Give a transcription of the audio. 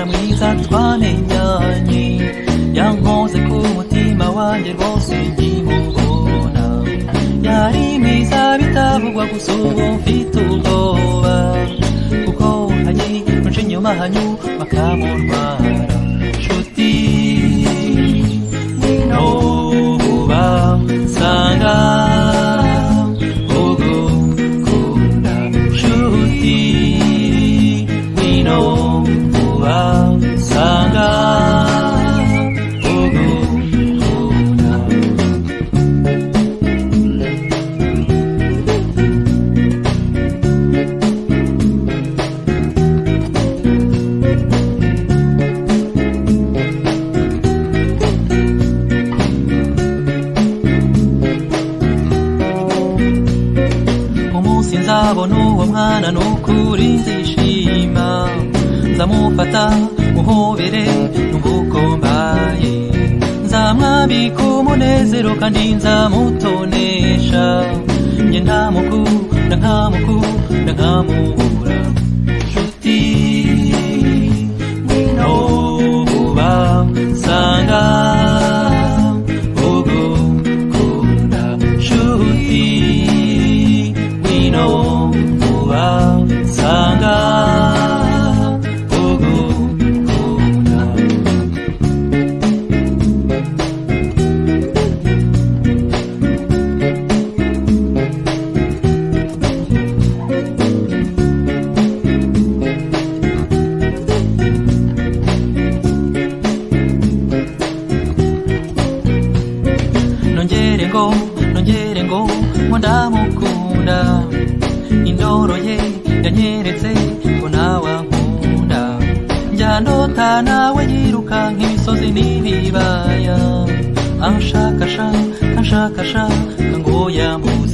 mwiza twamenyanye yankoze ku mutima wanjye rwose nkimubona yari mwiza bitavugwa gusa ubu mfite ubwoba kuko hagiye kunca inyuma hanyu bakamurwara nshuti ngwino vuba sanga ugukunda nshuti ngwino vuba sanga nzabona uwo mwana nukuri nzishima nzamufata muhobere n'ubukombaye nzamwambika umunezero kandi nzamutonesha njye ntamukunda nkamubura nshuti ngwino vuba sanga ugukunda nshuti ngwino vuba sanga ugukunda nongere ngo ndamukunda indoroye yanyeretse ko nawe ankunda njya ndota nawe yiruka nk'imisozi n'ibibaya anshakasha ngo yambure